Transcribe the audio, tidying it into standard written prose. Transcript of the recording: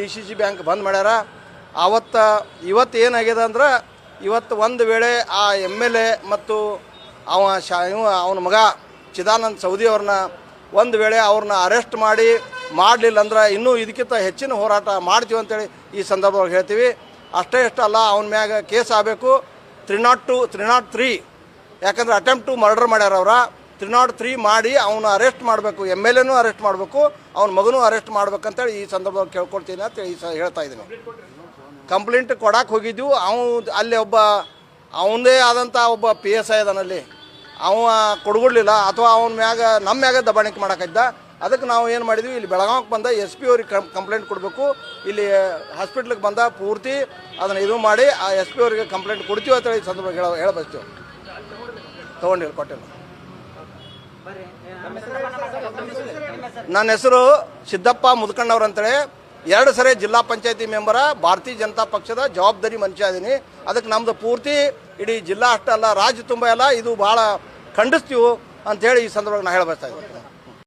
DCC bank ಬಂದ್ ಮಾಡ್ಯಾರ. ಇವತ್ತು ಏನಾಗಿದೆ ಅಂದ್ರೆ ಇವತ್ತು ಒಂದು ವೇಳೆ ಆ MLA ಮತ್ತು ಅವನ ಮಗ ಚಿದಾನಂದ ಸೌದಿ ಅವ್ರನ್ನ ಒಂದು ವೇಳೆ ಅವ್ರನ್ನ ಅರೆಸ್ಟ್ ಮಾಡಲಿಲ್ಲ ಅಂದ್ರೆ ಇನ್ನೂ ಇದಕ್ಕಿಂತ ಹೆಚ್ಚಿನ ಹೋರಾಟ ಮಾಡ್ತೀವಿ ಅಂತೇಳಿ ಈ ಸಂದರ್ಭದಲ್ಲಿ ಹೇಳ್ತೀವಿ. ಅಷ್ಟೇ ಅಲ್ಲ, ಅವನ ಮ್ಯಾಗ ಕೇಸ್ ಆಗಬೇಕು 302, 303. ಯಾಕಂದ್ರೆ ಅಟೆಂಪ್ಟ್ ಟು ಮರ್ಡರ್ ಮಾಡ್ಯಾರ. ಅವರ 303 ಮಾಡಿ ಅವನ್ನ ಅರೆಸ್ಟ್ ಮಾಡಬೇಕು, MLAನೂ ಅರೆಸ್ಟ್ ಮಾಡಬೇಕು, ಅವನ ಮಗನೂ ಅರೆಸ್ಟ್ ಮಾಡ್ಬೇಕಂತೇಳಿ ಈ ಸಂದರ್ಭದಲ್ಲಿ ಕೇಳ್ಕೊಳ್ತೀನಿ ಅಂತೇಳಿ ಹೇಳ್ತಾ ಇದ್ದೀನಿ. ಕಂಪ್ಲೇಂಟ್ ಕೊಡಕ್ಕೆ ಹೋಗಿದ್ದೀವಿ. ಅಲ್ಲಿ ಅವನದೇ ಆದಂಥ ಒಬ್ಬ PSI ಅದನಲ್ಲಿ, ಅವ ಕೊಡ್ಕೊಡ್ಲಿಲ್ಲ ಅಥವಾ ನಮ್ಮ ಮ್ಯಾಗ ದಬಾಣಿಕೆ ಮಾಡೋಕ್ಕಿದ್ದ. ಅದಕ್ಕೆ ನಾವು ಏನು ಮಾಡಿದ್ವಿ, ಇಲ್ಲಿ ಬೆಳಗಾವಿಗೆ ಬಂದ SP ಅವ್ರಿಗೆ ಕಂಪ್ಲೇಂಟ್ ಕೊಡಬೇಕು, ಇಲ್ಲಿ ಹಾಸ್ಪಿಟ್ಲಿಗೆ ಬಂದ ಪೂರ್ತಿ ಅದನ್ನು ಇದು ಮಾಡಿ ಆ SP ಅವರಿಗೆ ಕಂಪ್ಲೇಂಟ್ ಕೊಡ್ತೀವಿ ಅಂತೇಳಿ ಈ ಸಂದರ್ಭ ಹೇಳಬಸ್ತೀವಿ. ತೊಗೊಂಡಿಲ್ಲ, ಕೊಟ್ಟಿಲ್ಲ. ನನ್ನ ಹೆಸರು ಸಿದ್ದಪ್ಪ ಮುದ್ಕಣ್ಣವ್ರು ಅಂತೇಳಿ 2 ಸರಿ ಜಿಲ್ಲಾ ಪಂಚಾಯತಿ ಮೆಂಬರ, ಭಾರತೀಯ ಜನತಾ ಪಕ್ಷದ ಜವಾಬ್ದಾರಿ ಮನುಷ್ಯ ಇದೀನಿ. ಅದಕ್ಕೆ ನಮ್ಮದು ಪೂರ್ತಿ ಇಡೀ ಜಿಲ್ಲಾ ಅಷ್ಟೇ ಅಲ್ಲ, ರಾಜ್ಯ ತುಂಬ ಎಲ್ಲ ಇದು ಭಾಳ ಖಂಡಿಸ್ತೀವಿ ಅಂಥೇಳಿ ಈ ಸಂದರ್ಭದಲ್ಲಿ ನಾನು ಹೇಳಬಸ್ತಾ ಇದ್ದೀನಿ.